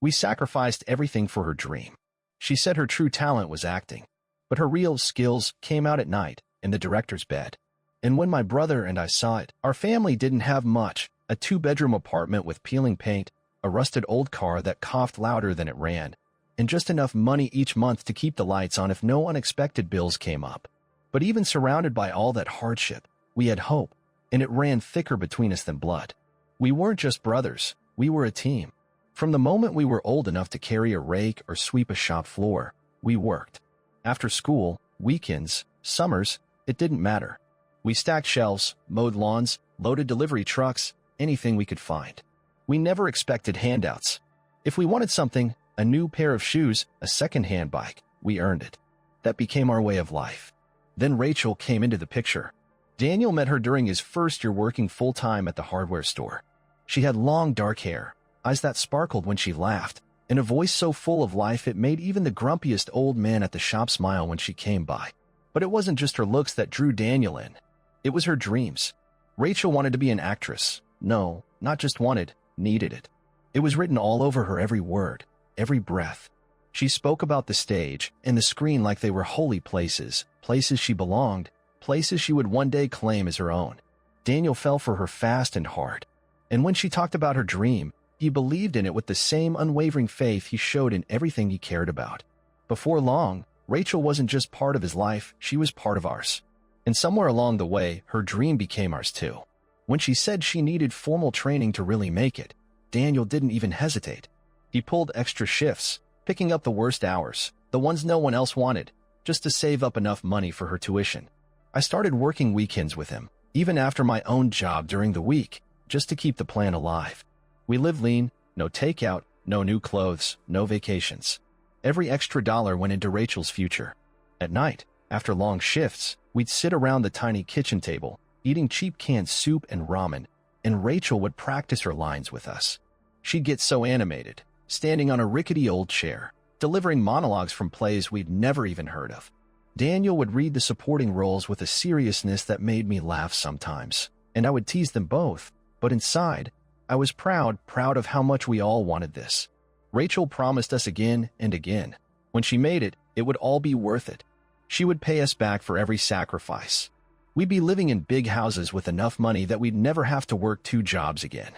We sacrificed everything for her dream. She said her true talent was acting, but her real skills came out at night in the director's bed. And when my brother and I saw it, our family didn't have much: a 2-bedroom apartment with peeling paint, a rusted old car that coughed louder than it ran, and just enough money each month to keep the lights on if no unexpected bills came up. But even surrounded by all that hardship, we had hope, and it ran thicker between us than blood. We weren't just brothers, we were a team. From the moment we were old enough to carry a rake or sweep a shop floor, we worked. After school, weekends, summers, it didn't matter. We stacked shelves, mowed lawns, loaded delivery trucks, anything we could find. We never expected handouts. If we wanted something, a new pair of shoes, a second-hand bike, we earned it. That became our way of life. Then Rachel came into the picture. Daniel met her during his first year working full-time at the hardware store. She had long dark hair, eyes that sparkled when she laughed, and a voice so full of life it made even the grumpiest old man at the shop smile when she came by. But it wasn't just her looks that drew Daniel in. It was her dreams. Rachel wanted to be an actress. No, not just wanted, needed it. It was written all over her every word, every breath. She spoke about the stage and the screen like they were holy places, places she belonged, places she would one day claim as her own. Daniel fell for her fast and hard. And when she talked about her dream, he believed in it with the same unwavering faith he showed in everything he cared about. Before long, Rachel wasn't just part of his life, she was part of ours. And somewhere along the way, her dream became ours too. When she said she needed formal training to really make it, Daniel didn't even hesitate. He pulled extra shifts, picking up the worst hours, the ones no one else wanted, just to save up enough money for her tuition. I started working weekends with him, even after my own job during the week, just to keep the plan alive. We lived lean, no takeout, no new clothes, no vacations. Every extra dollar went into Rachel's future. At night, after long shifts, we'd sit around the tiny kitchen table, eating cheap canned soup and ramen, and Rachel would practice her lines with us. She'd get so animated, standing on a rickety old chair, delivering monologues from plays we'd never even heard of. Daniel would read the supporting roles with a seriousness that made me laugh sometimes, and I would tease them both, but inside, I was proud of how much we all wanted this. Rachel promised us again and again. When she made it, it would all be worth it. She would pay us back for every sacrifice. We'd be living in big houses with enough money that we'd never have to work 2 jobs again.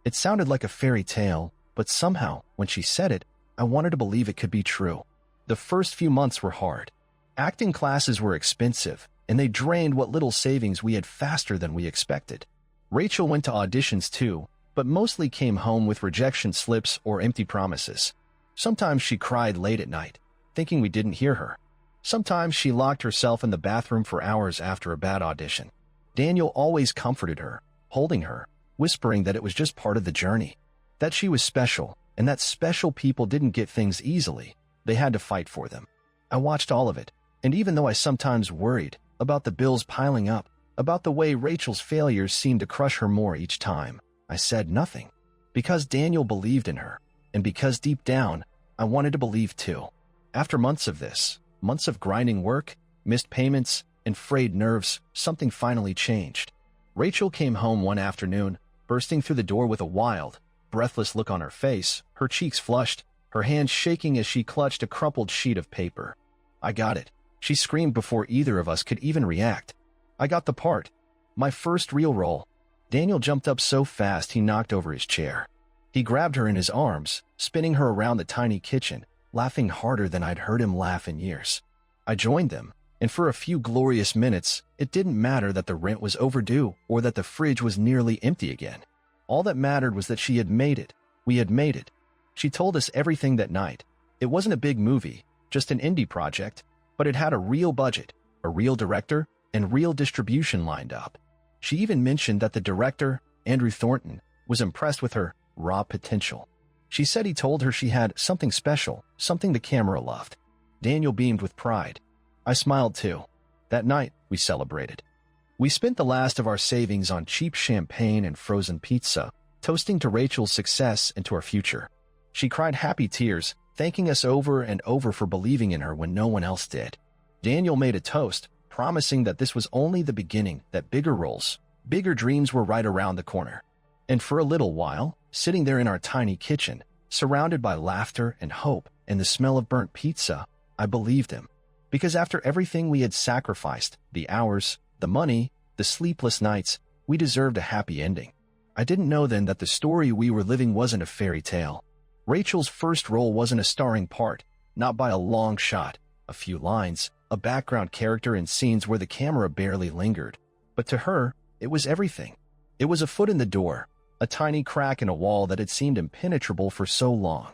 It sounded like a fairy tale, but somehow, when she said it, I wanted to believe it could be true. The first few months were hard. Acting classes were expensive, and they drained what little savings we had faster than we expected. Rachel went to auditions too, but mostly came home with rejection slips or empty promises. Sometimes she cried late at night, thinking we didn't hear her. Sometimes she locked herself in the bathroom for hours after a bad audition. Daniel always comforted her, holding her, whispering that it was just part of the journey, that she was special, and that special people didn't get things easily, they had to fight for them. I watched all of it, and even though I sometimes worried about the bills piling up, about the way Rachel's failures seemed to crush her more each time, I said nothing, because Daniel believed in her, and because deep down, I wanted to believe too. After months of this, months of grinding work, missed payments, and frayed nerves, something finally changed. Rachel came home one afternoon, bursting through the door with a wild, breathless look on her face, her cheeks flushed, her hands shaking as she clutched a crumpled sheet of paper. I got it. She screamed before either of us could even react. I got the part. My first real role. Daniel jumped up so fast he knocked over his chair. He grabbed her in his arms, spinning her around the tiny kitchen, laughing harder than I'd heard him laugh in years. I joined them, and for a few glorious minutes, it didn't matter that the rent was overdue or that the fridge was nearly empty again. All that mattered was that she had made it. We had made it. She told us everything that night. It wasn't a big movie, just an indie project, but it had a real budget, a real director, and real distribution lined up. She even mentioned that the director, Andrew Thornton, was impressed with her raw potential. She said he told her she had something special, something the camera loved. Daniel beamed with pride. I smiled too. That night, we celebrated. We spent the last of our savings on cheap champagne and frozen pizza, toasting to Rachel's success and to our future. She cried happy tears, thanking us over and over for believing in her when no one else did. Daniel made a toast, promising that this was only the beginning, that bigger roles, bigger dreams were right around the corner. And for a little while, sitting there in our tiny kitchen, surrounded by laughter and hope and the smell of burnt pizza, I believed him. Because after everything we had sacrificed, the hours, the money, the sleepless nights, we deserved a happy ending. I didn't know then that the story we were living wasn't a fairy tale. Rachel's first role wasn't a starring part, not by a long shot, a few lines, a background character in scenes where the camera barely lingered. But to her, it was everything. It was a foot in the door, a tiny crack in a wall that had seemed impenetrable for so long.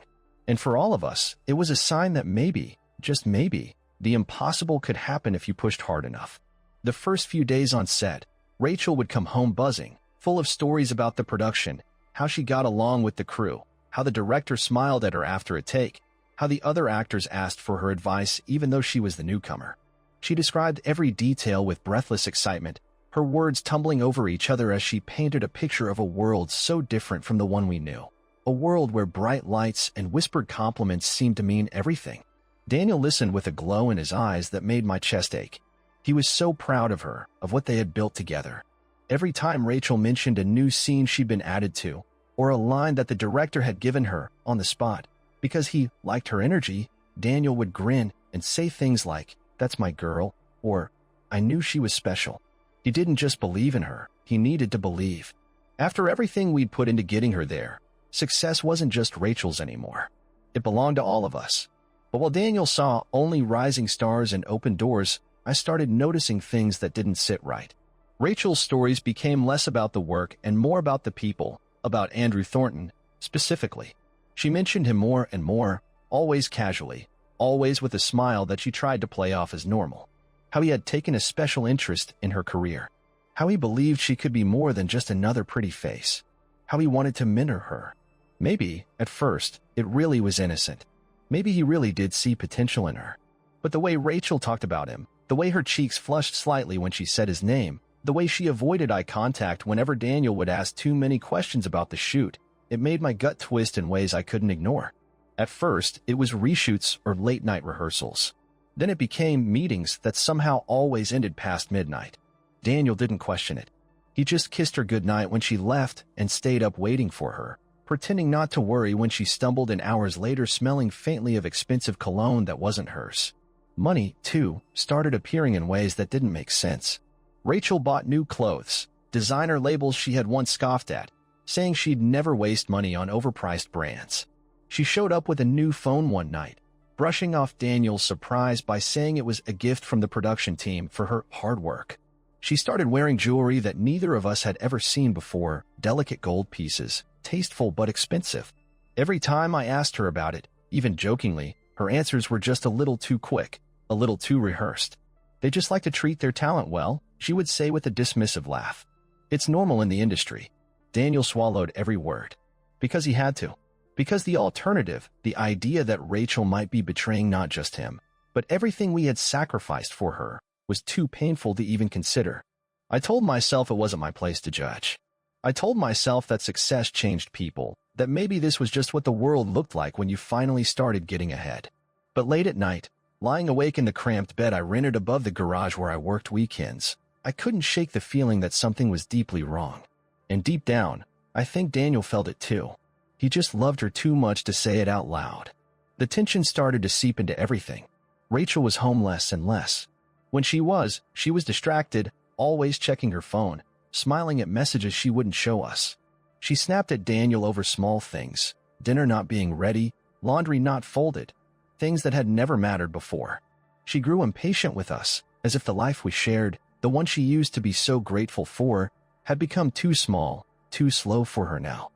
And for all of us, it was a sign that maybe, just maybe, the impossible could happen if you pushed hard enough. The first few days on set, Rachel would come home buzzing, full of stories about the production, how she got along with the crew, how the director smiled at her after a take, how the other actors asked for her advice even though she was the newcomer. She described every detail with breathless excitement, her words tumbling over each other as she painted a picture of a world so different from the one we knew. A world where bright lights and whispered compliments seemed to mean everything. Daniel listened with a glow in his eyes that made my chest ache. He was so proud of her, of what they had built together. Every time Rachel mentioned a new scene she'd been added to, or a line that the director had given her on the spot, because he liked her energy, Daniel would grin and say things like, "That's my girl," or "I knew she was special." He didn't just believe in her, he needed to believe. After everything we'd put into getting her there, success wasn't just Rachel's anymore. It belonged to all of us. But while Daniel saw only rising stars and open doors, I started noticing things that didn't sit right. Rachel's stories became less about the work and more about the people, about Andrew Thornton, specifically. She mentioned him more and more, always casually, always with a smile that she tried to play off as normal. How he had taken a special interest in her career. How he believed she could be more than just another pretty face. How he wanted to mentor her. Maybe, at first, it really was innocent. Maybe he really did see potential in her. But the way Rachel talked about him, the way her cheeks flushed slightly when she said his name, the way she avoided eye contact whenever Daniel would ask too many questions about the shoot, it made my gut twist in ways I couldn't ignore. At first, it was reshoots or late-night rehearsals. Then it became meetings that somehow always ended past midnight. Daniel didn't question it. He just kissed her goodnight when she left and stayed up waiting for her, pretending not to worry when she stumbled in hours later smelling faintly of expensive cologne that wasn't hers. Money, too, started appearing in ways that didn't make sense. Rachel bought new clothes, designer labels she had once scoffed at, saying she'd never waste money on overpriced brands. She showed up with a new phone one night, brushing off Daniel's surprise by saying it was a gift from the production team for her hard work. She started wearing jewelry that neither of us had ever seen before, delicate gold pieces, tasteful but expensive. Every time I asked her about it, even jokingly, her answers were just a little too quick, a little too rehearsed. They just like to treat their talent well, she would say with a dismissive laugh. It's normal in the industry. Daniel swallowed every word. Because he had to. Because the alternative, the idea that Rachel might be betraying not just him, but everything we had sacrificed for her, was too painful to even consider. I told myself it wasn't my place to judge. I told myself that success changed people, that maybe this was just what the world looked like when you finally started getting ahead. But late at night, lying awake in the cramped bed I rented above the garage where I worked weekends, I couldn't shake the feeling that something was deeply wrong. And deep down, I think Daniel felt it too. He just loved her too much to say it out loud. The tension started to seep into everything. Rachel was home less and less. When she was distracted, always checking her phone, smiling at messages she wouldn't show us. She snapped at Daniel over small things, dinner not being ready, laundry not folded, things that had never mattered before. She grew impatient with us, as if the life we shared, the one she used to be so grateful for, had become too small, too slow for her now.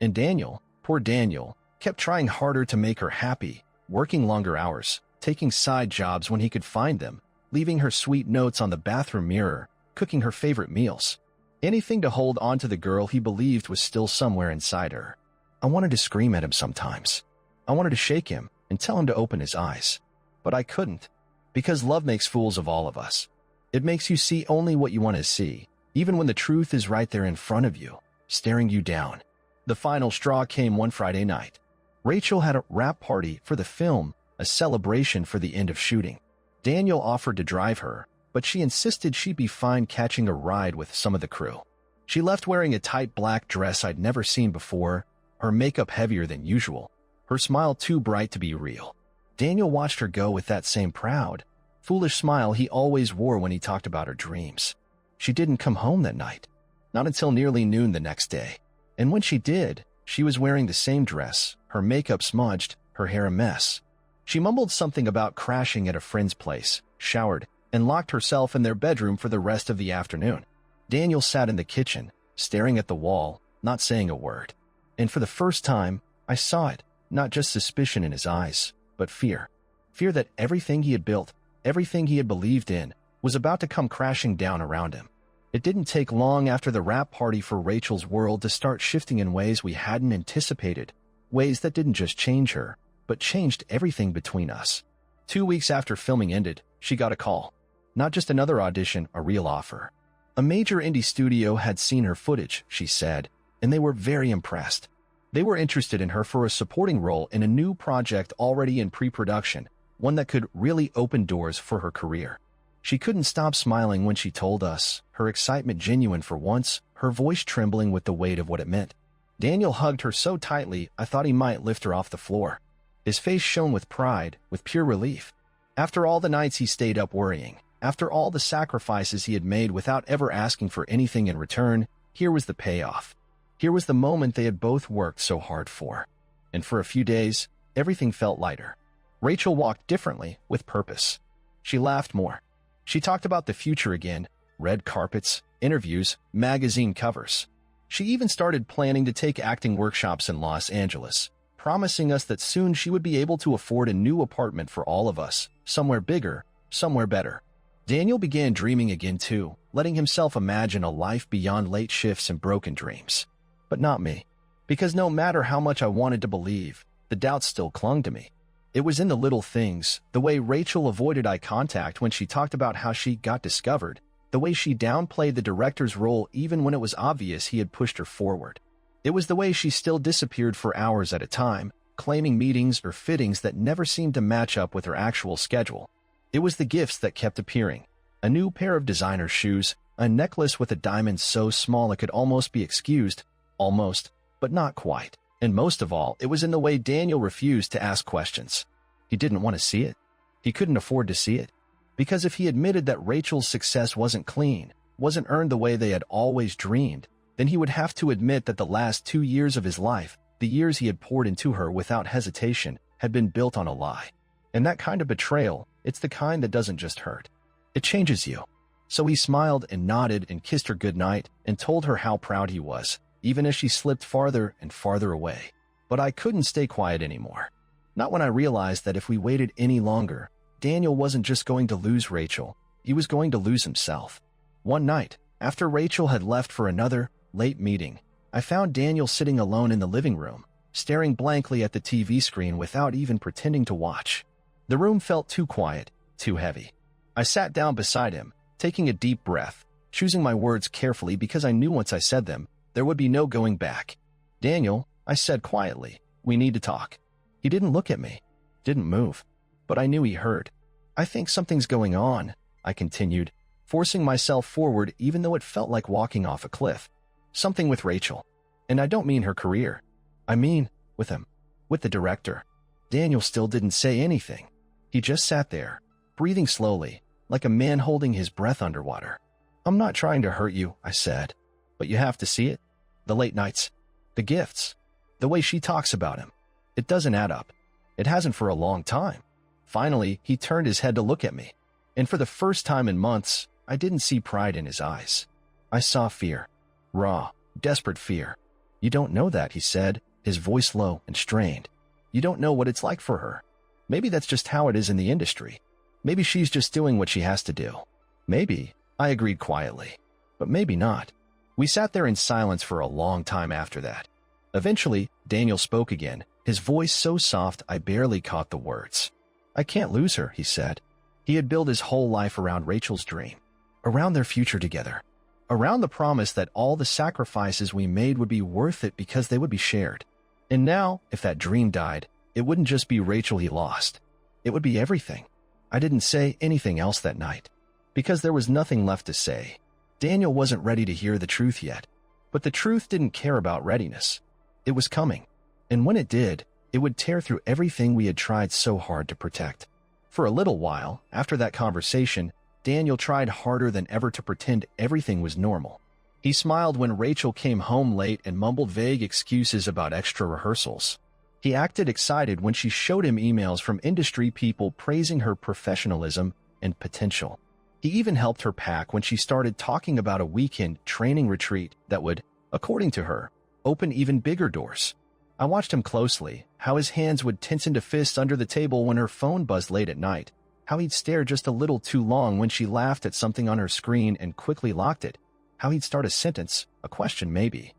And Daniel, poor Daniel, kept trying harder to make her happy, working longer hours, taking side jobs when he could find them, leaving her sweet notes on the bathroom mirror, cooking her favorite meals. Anything to hold on to the girl he believed was still somewhere inside her. I wanted to scream at him sometimes. I wanted to shake him and tell him to open his eyes. But I couldn't, because love makes fools of all of us. It makes you see only what you want to see, even when the truth is right there in front of you, staring you down. The final straw came one Friday night. Rachel had a wrap party for the film, a celebration for the end of shooting. Daniel offered to drive her, but she insisted she'd be fine catching a ride with some of the crew. She left wearing a tight black dress I'd never seen before, her makeup heavier than usual, her smile too bright to be real. Daniel watched her go with that same proud, foolish smile he always wore when he talked about her dreams. She didn't come home that night, not until nearly noon the next day. And when she did, she was wearing the same dress, her makeup smudged, her hair a mess. She mumbled something about crashing at a friend's place, showered, and locked herself in their bedroom for the rest of the afternoon. Daniel sat in the kitchen, staring at the wall, not saying a word. And for the first time, I saw it, not just suspicion in his eyes, but fear. Fear that everything he had built, everything he had believed in, was about to come crashing down around him. It didn't take long after the wrap party for Rachel's world to start shifting in ways we hadn't anticipated, ways that didn't just change her, but changed everything between us. 2 weeks after filming ended, she got a call. Not just another audition, a real offer. A major indie studio had seen her footage, she said, and they were very impressed. They were interested in her for a supporting role in a new project already in pre-production, one that could really open doors for her career. She couldn't stop smiling when she told us, her excitement genuine for once, her voice trembling with the weight of what it meant. Daniel hugged her so tightly I thought he might lift her off the floor. His face shone with pride, with pure relief. After all the nights he stayed up worrying, after all the sacrifices he had made without ever asking for anything in return, here was the payoff. Here was the moment they had both worked so hard for. And for a few days, everything felt lighter. Rachel walked differently, with purpose. She laughed more. She talked about the future again, red carpets, interviews, magazine covers. She even started planning to take acting workshops in Los Angeles, promising us that soon she would be able to afford a new apartment for all of us, somewhere bigger, somewhere better. Daniel began dreaming again too, letting himself imagine a life beyond late shifts and broken dreams. But not me, because no matter how much I wanted to believe, the doubts still clung to me. It was in the little things, the way Rachel avoided eye contact when she talked about how she got discovered, the way she downplayed the director's role even when it was obvious he had pushed her forward. It was the way she still disappeared for hours at a time, claiming meetings or fittings that never seemed to match up with her actual schedule. It was the gifts that kept appearing. A new pair of designer shoes, a necklace with a diamond so small it could almost be excused, almost, but not quite. And most of all, it was in the way Daniel refused to ask questions. He didn't want to see it. He couldn't afford to see it. Because if he admitted that Rachel's success wasn't clean, wasn't earned the way they had always dreamed, then he would have to admit that the last 2 years of his life, the years he had poured into her without hesitation, had been built on a lie. And that kind of betrayal, it's the kind that doesn't just hurt. It changes you. So he smiled and nodded and kissed her goodnight and told her how proud he was, even as she slipped farther and farther away. But I couldn't stay quiet anymore. Not when I realized that if we waited any longer, Daniel wasn't just going to lose Rachel, he was going to lose himself. One night, after Rachel had left for another, late meeting, I found Daniel sitting alone in the living room, staring blankly at the TV screen without even pretending to watch. The room felt too quiet, too heavy. I sat down beside him, taking a deep breath, choosing my words carefully because I knew once I said them, there would be no going back. "Daniel," I said quietly, "we need to talk." He didn't look at me, didn't move, but I knew he heard. "I think something's going on," I continued, forcing myself forward even though it felt like walking off a cliff. "Something with Rachel. And I don't mean her career. I mean, with him, with the director." Daniel still didn't say anything. He just sat there, breathing slowly, like a man holding his breath underwater. "I'm not trying to hurt you," I said, "but you have to see it. The late nights, the gifts, the way she talks about him. It doesn't add up. It hasn't for a long time." Finally, he turned his head to look at me, and for the first time in months, I didn't see pride in his eyes. I saw fear. Raw, desperate fear. "You don't know that," he said, his voice low and strained. "You don't know what it's like for her. Maybe that's just how it is in the industry. Maybe she's just doing what she has to do." "Maybe," I agreed quietly, "but maybe not." We sat there in silence for a long time after that. Eventually, Daniel spoke again, his voice so soft I barely caught the words. "I can't lose her," he said. He had built his whole life around Rachel's dream, around their future together, around the promise that all the sacrifices we made would be worth it because they would be shared. And now, if that dream died, it wouldn't just be Rachel he lost. It would be everything. I didn't say anything else that night, because there was nothing left to say. Daniel wasn't ready to hear the truth yet, but the truth didn't care about readiness. It was coming, and when it did, It would tear through everything we had tried so hard to protect. For a little while, after that conversation, Daniel tried harder than ever to pretend everything was normal. He smiled when Rachel came home late and mumbled vague excuses about extra rehearsals. He acted excited when she showed him emails from industry people praising her professionalism and potential. He even helped her pack when she started talking about a weekend training retreat that would, according to her, open even bigger doors. I watched him closely, how his hands would tense into fists under the table when her phone buzzed late at night, how he'd stare just a little too long when she laughed at something on her screen and quickly locked it, how he'd start a sentence, a question maybe,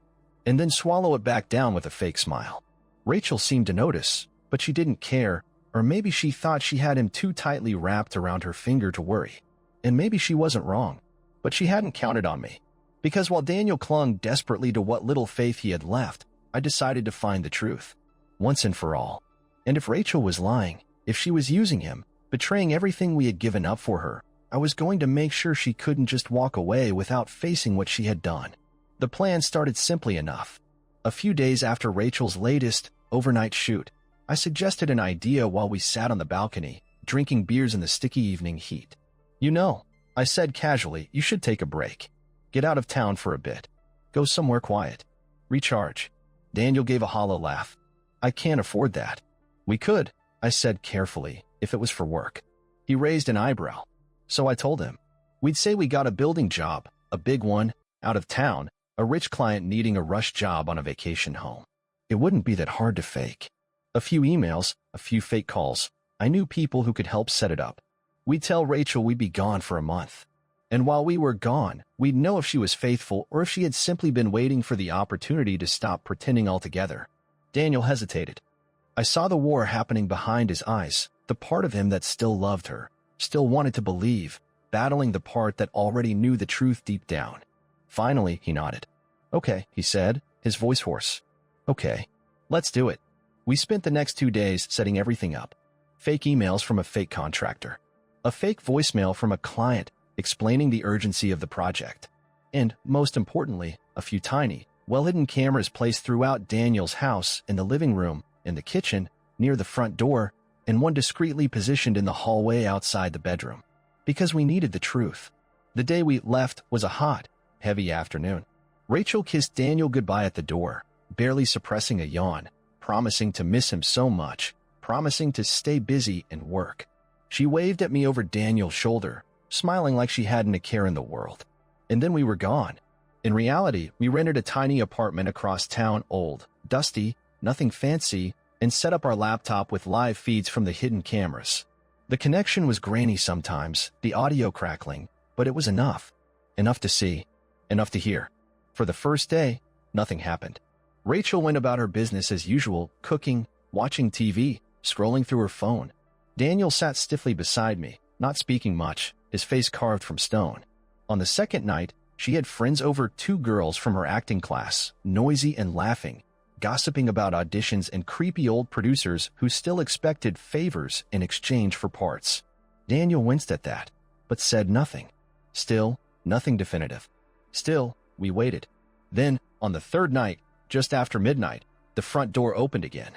and then swallow it back down with a fake smile. Rachel seemed to notice, but she didn't care, or maybe she thought she had him too tightly wrapped around her finger to worry. And maybe she wasn't wrong, but she hadn't counted on me. Because while Daniel clung desperately to what little faith he had left, I decided to find the truth, once and for all. And if Rachel was lying, if she was using him, betraying everything we had given up for her, I was going to make sure she couldn't just walk away without facing what she had done. The plan started simply enough. A few days after Rachel's latest overnight shoot, I suggested an idea while we sat on the balcony, drinking beers in the sticky evening heat. "You know," I said casually, "you should take a break. Get out of town for a bit. Go somewhere quiet. Recharge." Daniel gave a hollow laugh. "I can't afford that." "We could," I said carefully, "if it was for work." He raised an eyebrow. So I told him. "We'd say we got a building job, a big one, out of town, a rich client needing a rush job on a vacation home. It wouldn't be that hard to fake. A few emails, a few fake calls. I knew people who could help set it up. We'd tell Rachel we'd be gone for a month. And while we were gone, we'd know if she was faithful or if she had simply been waiting for the opportunity to stop pretending altogether." Daniel hesitated. I saw the war happening behind his eyes, the part of him that still loved her, still wanted to believe, battling the part that already knew the truth deep down. Finally, he nodded. "Okay," he said, his voice hoarse. "Okay, let's do it." We spent the next 2 days setting everything up. Fake emails from a fake contractor. A fake voicemail from a client explaining the urgency of the project. And, most importantly, a few tiny, well-hidden cameras placed throughout Daniel's house, in the living room, in the kitchen, near the front door, and one discreetly positioned in the hallway outside the bedroom. Because we needed the truth. The day we left was a hot, heavy afternoon. Rachel kissed Daniel goodbye at the door, barely suppressing a yawn, promising to miss him so much, promising to stay busy and work. She waved at me over Daniel's shoulder, smiling like she hadn't a care in the world. And then we were gone. In reality, we rented a tiny apartment across town, old, dusty, nothing fancy, and set up our laptop with live feeds from the hidden cameras. The connection was grainy sometimes, the audio crackling, but it was enough. Enough to see, enough to hear. For the first day, nothing happened. Rachel went about her business as usual, cooking, watching TV, scrolling through her phone. Daniel sat stiffly beside me, not speaking much, his face carved from stone. On the second night, she had friends over, 2 girls from her acting class, noisy and laughing, gossiping about auditions and creepy old producers who still expected favors in exchange for parts. Daniel winced at that, but said nothing. Still, nothing definitive. Still, we waited. Then, on the third night, just after midnight, the front door opened again.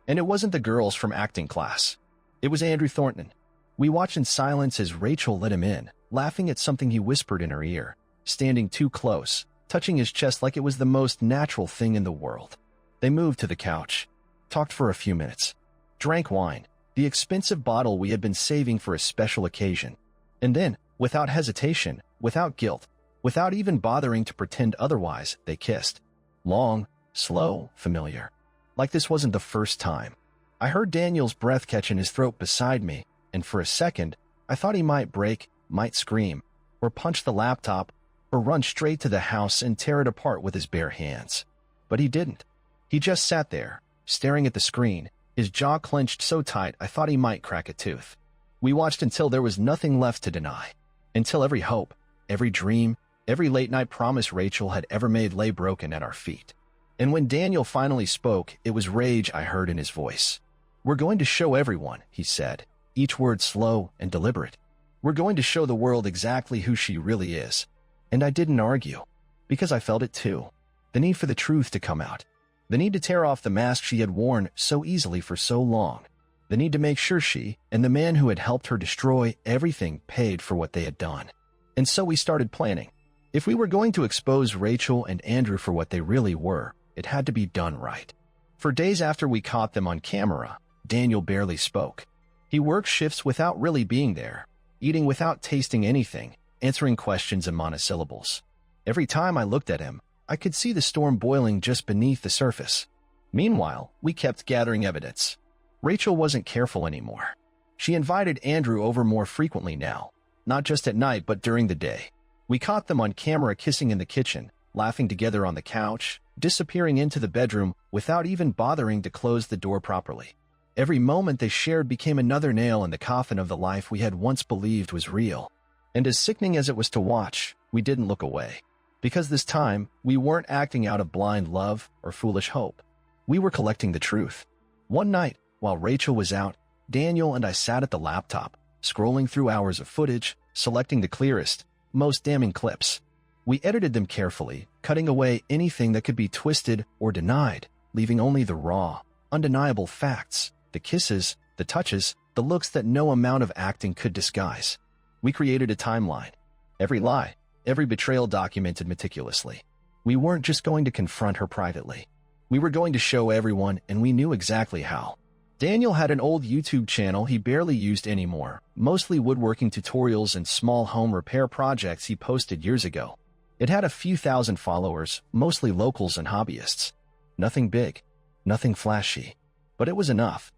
And it wasn't the girls from acting class. It was Andrew Thornton. We watched in silence as Rachel let him in, laughing at something he whispered in her ear, standing too close, touching his chest like it was the most natural thing in the world. They moved to the couch, talked for a few minutes, drank wine, the expensive bottle we had been saving for a special occasion. And then, without hesitation, without guilt, without even bothering to pretend otherwise, they kissed. Long, slow, familiar. Like this wasn't the first time. I heard Daniel's breath catch in his throat beside me, and for a second, I thought he might break, might scream, or punch the laptop, or run straight to the house and tear it apart with his bare hands. But he didn't. He just sat there, staring at the screen, his jaw clenched so tight I thought he might crack a tooth. We watched until there was nothing left to deny, until every hope, every dream, every late-night promise Rachel had ever made lay broken at our feet. And when Daniel finally spoke, it was rage I heard in his voice. "We're going to show everyone," he said, each word slow and deliberate. "We're going to show the world exactly who she really is." And I didn't argue, because I felt it too. The need for the truth to come out. The need to tear off the mask she had worn so easily for so long. The need to make sure she and the man who had helped her destroy everything paid for what they had done. And so we started planning. If we were going to expose Rachel and Andrew for what they really were, it had to be done right. For days after we caught them on camera, Daniel barely spoke. He worked shifts without really being there, eating without tasting anything, answering questions in monosyllables. Every time I looked at him, I could see the storm boiling just beneath the surface. Meanwhile, we kept gathering evidence. Rachel wasn't careful anymore. She invited Andrew over more frequently now, not just at night but during the day. We caught them on camera kissing in the kitchen, laughing together on the couch, disappearing into the bedroom without even bothering to close the door properly. Every moment they shared became another nail in the coffin of the life we had once believed was real. And as sickening as it was to watch, we didn't look away. Because this time, we weren't acting out of blind love or foolish hope. We were collecting the truth. One night, while Rachel was out, Daniel and I sat at the laptop, scrolling through hours of footage, selecting the clearest, most damning clips. We edited them carefully, cutting away anything that could be twisted or denied, leaving only the raw, undeniable facts, the kisses, the touches, the looks that no amount of acting could disguise. We created a timeline. Every lie, every betrayal documented meticulously. We weren't just going to confront her privately. We were going to show everyone, and we knew exactly how. Daniel had an old YouTube channel he barely used anymore, mostly woodworking tutorials and small home repair projects he posted years ago. It had a few thousand followers, mostly locals and hobbyists. Nothing big, nothing flashy, but it was enough.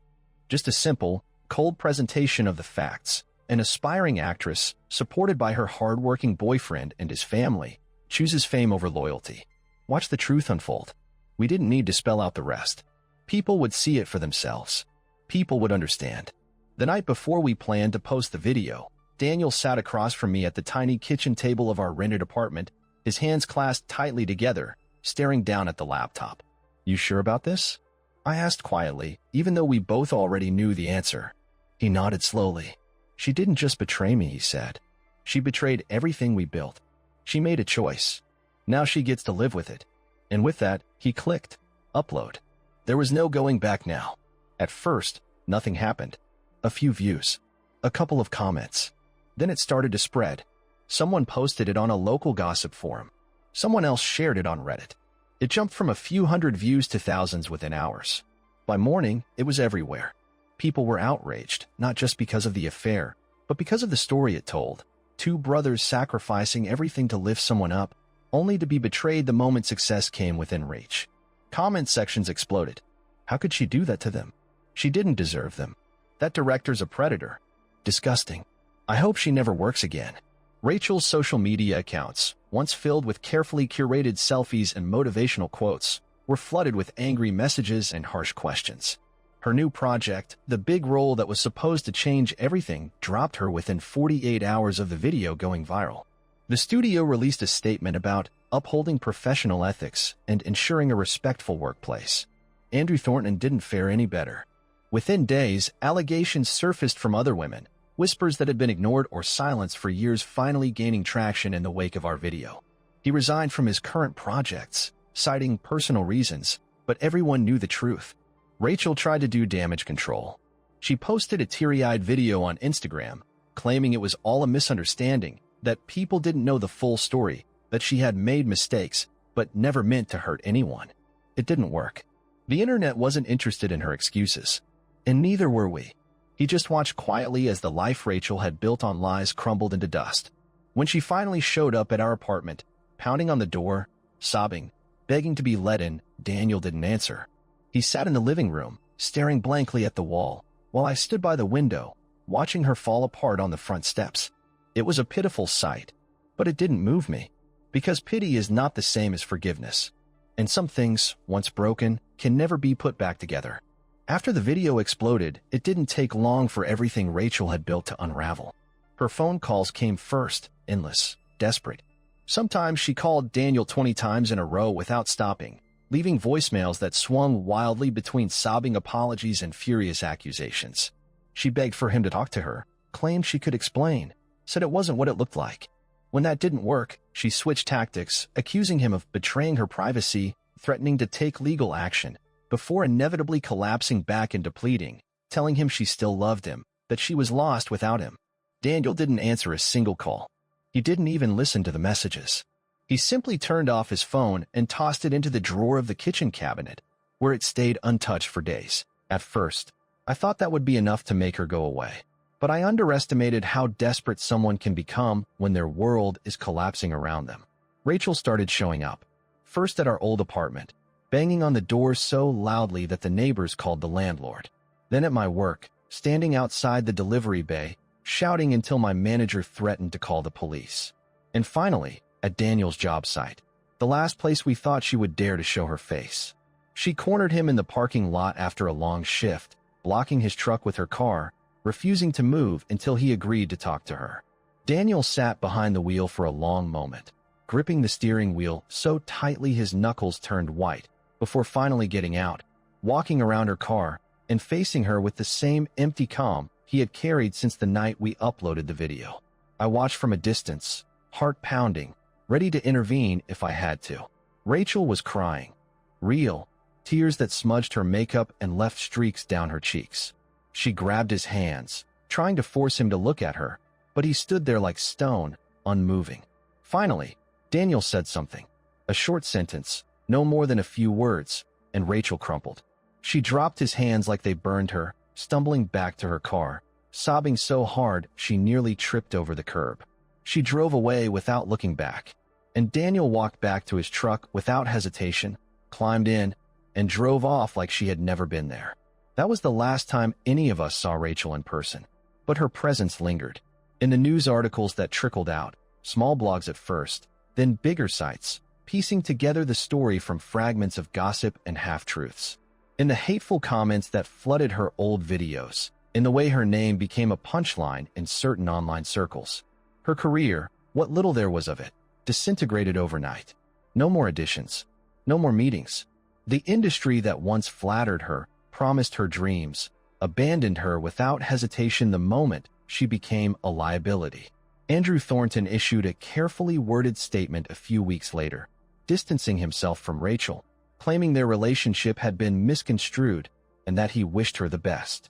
Just a simple, cold presentation of the facts. An aspiring actress, supported by her hard-working boyfriend and his family, chooses fame over loyalty. Watch the truth unfold. We didn't need to spell out the rest. People would see it for themselves. People would understand. The night before we planned to post the video, Daniel sat across from me at the tiny kitchen table of our rented apartment, his hands clasped tightly together, staring down at the laptop. "You sure about this?" I asked quietly, even though we both already knew the answer. He nodded slowly. "She didn't just betray me," he said. "She betrayed everything we built. She made a choice. Now she gets to live with it." And with that, he clicked upload. There was no going back now. At first, nothing happened. A few views. A couple of comments. Then it started to spread. Someone posted it on a local gossip forum. Someone else shared it on Reddit. It jumped from a few hundred views to thousands within hours. By morning, it was everywhere. People were outraged, not just because of the affair, but because of the story it told. Two brothers sacrificing everything to lift someone up, only to be betrayed the moment success came within reach. Comment sections exploded. How could she do that to them? She didn't deserve them. That director's a predator. Disgusting. I hope she never works again. Rachel's social media accounts, once filled with carefully curated selfies and motivational quotes, were flooded with angry messages and harsh questions. Her new project, the big role that was supposed to change everything, dropped her within 48 hours of the video going viral. The studio released a statement about upholding professional ethics and ensuring a respectful workplace. Andrew Thornton didn't fare any better. Within days, allegations surfaced from other women, whispers that had been ignored or silenced for years finally gaining traction in the wake of our video. He resigned from his current projects, citing personal reasons, but everyone knew the truth. Rachel tried to do damage control. She posted a teary-eyed video on Instagram, claiming it was all a misunderstanding, that people didn't know the full story, that she had made mistakes, but never meant to hurt anyone. It didn't work. The internet wasn't interested in her excuses, and neither were we. He just watched quietly as the life Rachel had built on lies crumbled into dust. When she finally showed up at our apartment, pounding on the door, sobbing, begging to be let in, Daniel didn't answer. He sat in the living room, staring blankly at the wall, while I stood by the window, watching her fall apart on the front steps. It was a pitiful sight, but it didn't move me, because pity is not the same as forgiveness, and some things, once broken, can never be put back together. After the video exploded, it didn't take long for everything Rachel had built to unravel. Her phone calls came first, endless, desperate. Sometimes she called Daniel 20 times in a row without stopping, leaving voicemails that swung wildly between sobbing apologies and furious accusations. She begged for him to talk to her, claimed she could explain, said it wasn't what it looked like. When that didn't work, she switched tactics, accusing him of betraying her privacy, threatening to take legal action, before inevitably collapsing back into pleading, telling him she still loved him, that she was lost without him. Daniel didn't answer a single call. He didn't even listen to the messages. He simply turned off his phone and tossed it into the drawer of the kitchen cabinet, where it stayed untouched for days. At first, I thought that would be enough to make her go away. But I underestimated how desperate someone can become when their world is collapsing around them. Rachel started showing up, first at our old apartment, banging on the door so loudly that the neighbors called the landlord. Then at my work, standing outside the delivery bay, shouting until my manager threatened to call the police. And finally, at Daniel's job site, the last place we thought she would dare to show her face. She cornered him in the parking lot after a long shift, blocking his truck with her car, refusing to move until he agreed to talk to her. Daniel sat behind the wheel for a long moment, gripping the steering wheel so tightly his knuckles turned white, before finally getting out, walking around her car, and facing her with the same empty calm he had carried since the night we uploaded the video. I watched from a distance, heart pounding, ready to intervene if I had to. Rachel was crying. Real, tears that smudged her makeup and left streaks down her cheeks. She grabbed his hands, trying to force him to look at her, but he stood there like stone, unmoving. Finally, Daniel said something. A short sentence, no more than a few words, and Rachel crumpled. She dropped his hands like they burned her, stumbling back to her car, sobbing so hard she nearly tripped over the curb. She drove away without looking back, and Daniel walked back to his truck without hesitation, climbed in, and drove off like she had never been there. That was the last time any of us saw Rachel in person, but her presence lingered. In the news articles that trickled out, small blogs at first, then bigger sites, piecing together the story from fragments of gossip and half-truths. In the hateful comments that flooded her old videos, in the way her name became a punchline in certain online circles. Her career, what little there was of it, disintegrated overnight. No more auditions, no more meetings. The industry that once flattered her, promised her dreams, abandoned her without hesitation the moment she became a liability. Andrew Thornton issued a carefully worded statement a few weeks later, distancing himself from Rachel, claiming their relationship had been misconstrued and that he wished her the best.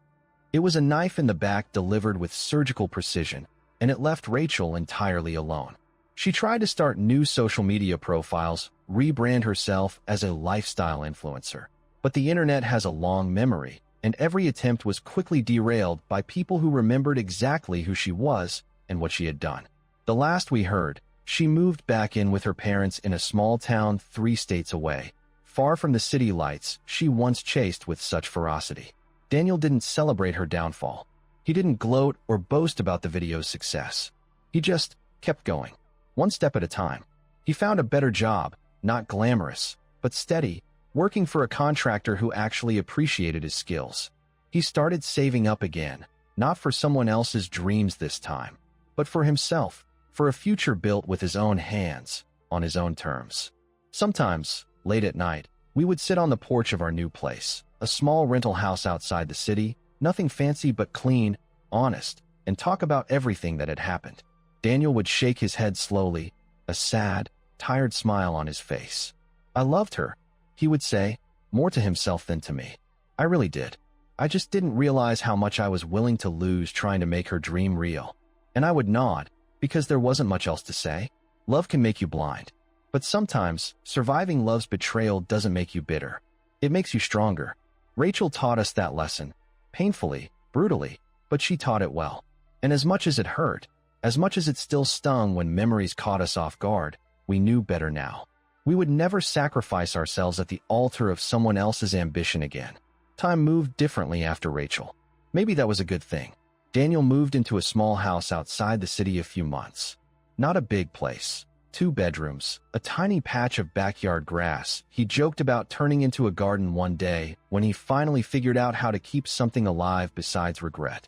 It was a knife in the back delivered with surgical precision, and it left Rachel entirely alone. She tried to start new social media profiles, rebrand herself as a lifestyle influencer. But the internet has a long memory, and every attempt was quickly derailed by people who remembered exactly who she was and what she had done. The last we heard, she moved back in with her parents in a small town 3 states away, far from the city lights she once chased with such ferocity. Daniel didn't celebrate her downfall. He didn't gloat or boast about the video's success. He just kept going, one step at a time. He found a better job, not glamorous, but steady, working for a contractor who actually appreciated his skills. He started saving up again, not for someone else's dreams this time, but for himself, for a future built with his own hands, on his own terms. Sometimes, late at night, we would sit on the porch of our new place, a small rental house outside the city, nothing fancy but clean, honest, and talk about everything that had happened. Daniel would shake his head slowly, a sad, tired smile on his face. I loved her, he would say, more to himself than to me. I really did. I just didn't realize how much I was willing to lose trying to make her dream real. And I would nod, because there wasn't much else to say. Love can make you blind. But sometimes, surviving love's betrayal doesn't make you bitter. It makes you stronger. Rachel taught us that lesson. Painfully, brutally, but she taught it well. And as much as it hurt, as much as it still stung when memories caught us off guard, we knew better now. We would never sacrifice ourselves at the altar of someone else's ambition again. Time moved differently after Rachel. Maybe that was a good thing. Daniel moved into a small house outside the city a few months. Not a big place. 2 bedrooms, a tiny patch of backyard grass. He joked about turning into a garden one day when he finally figured out how to keep something alive besides regret.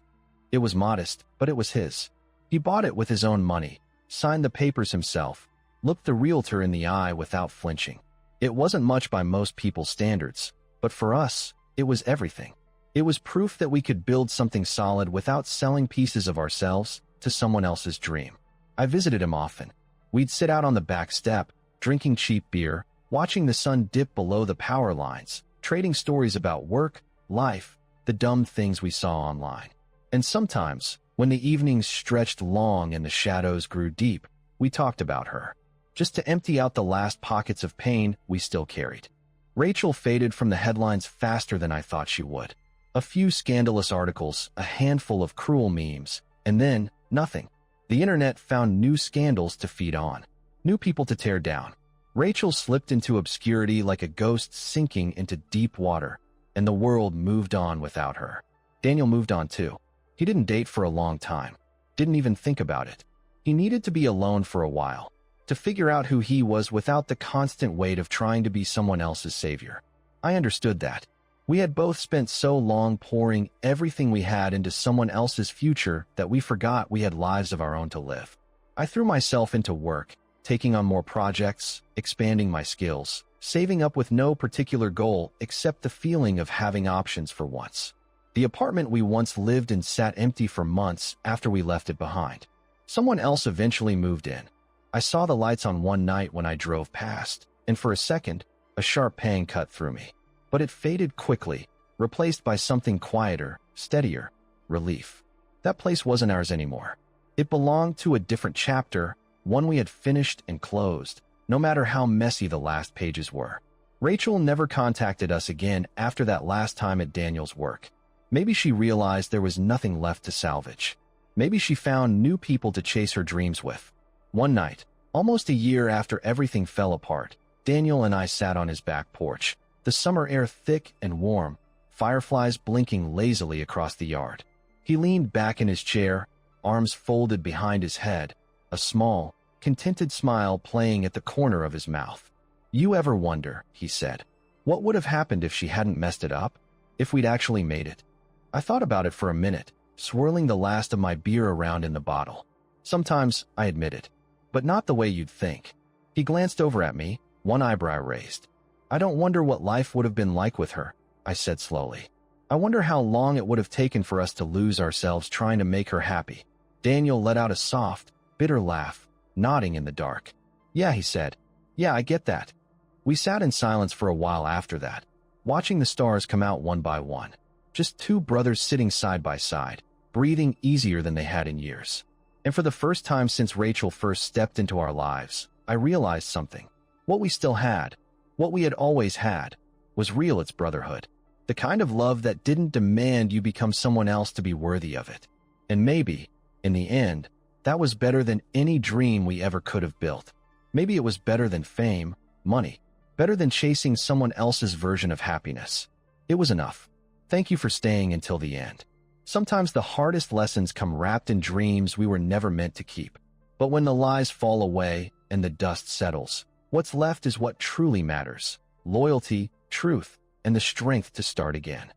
It was modest, but it was his. He bought it with his own money, signed the papers himself, looked the realtor in the eye without flinching. It wasn't much by most people's standards, but for us, it was everything. It was proof that we could build something solid without selling pieces of ourselves to someone else's dream. I visited him often. We'd sit out on the back step, drinking cheap beer, watching the sun dip below the power lines, trading stories about work, life, the dumb things we saw online. And sometimes, when the evenings stretched long and the shadows grew deep, we talked about her, just to empty out the last pockets of pain we still carried. Rachel faded from the headlines faster than I thought she would. A few scandalous articles, a handful of cruel memes, and then nothing. The internet found new scandals to feed on, new people to tear down. Rachel slipped into obscurity like a ghost sinking into deep water, and the world moved on without her. Daniel moved on too. He didn't date for a long time, didn't even think about it. He needed to be alone for a while, to figure out who he was without the constant weight of trying to be someone else's savior. I understood that. We had both spent so long pouring everything we had into someone else's future that we forgot we had lives of our own to live. I threw myself into work, taking on more projects, expanding my skills, saving up with no particular goal except the feeling of having options for once. The apartment we once lived in sat empty for months after we left it behind. Someone else eventually moved in. I saw the lights on one night when I drove past, and for a second, a sharp pang cut through me. But it faded quickly, replaced by something quieter, steadier, relief. That place wasn't ours anymore. It belonged to a different chapter, one we had finished and closed, no matter how messy the last pages were. Rachel never contacted us again after that last time at Daniel's work. Maybe she realized there was nothing left to salvage. Maybe she found new people to chase her dreams with. One night, almost a year after everything fell apart, Daniel and I sat on his back porch, the summer air thick and warm, fireflies blinking lazily across the yard. He leaned back in his chair, arms folded behind his head, a small, contented smile playing at the corner of his mouth. "You ever wonder," he said, "what would have happened if she hadn't messed it up? If we'd actually made it?" I thought about it for a minute, swirling the last of my beer around in the bottle. Sometimes, I admit it, but not the way you'd think. He glanced over at me, one eyebrow raised. "I don't wonder what life would have been like with her," I said slowly. "I wonder how long it would have taken for us to lose ourselves trying to make her happy." Daniel let out a soft, bitter laugh, nodding in the dark. "Yeah," he said. "Yeah, I get that." We sat in silence for a while after that, watching the stars come out one by one. Just two brothers sitting side by side, breathing easier than they had in years. And for the first time since Rachel first stepped into our lives, I realized something. What we still had, what we had always had, was real. It's brotherhood. The kind of love that didn't demand you become someone else to be worthy of it. And maybe, in the end, that was better than any dream we ever could have built. Maybe it was better than fame, money, better than chasing someone else's version of happiness. It was enough. Thank you for staying until the end. Sometimes the hardest lessons come wrapped in dreams we were never meant to keep. But when the lies fall away and the dust settles, what's left is what truly matters: loyalty, truth, and the strength to start again.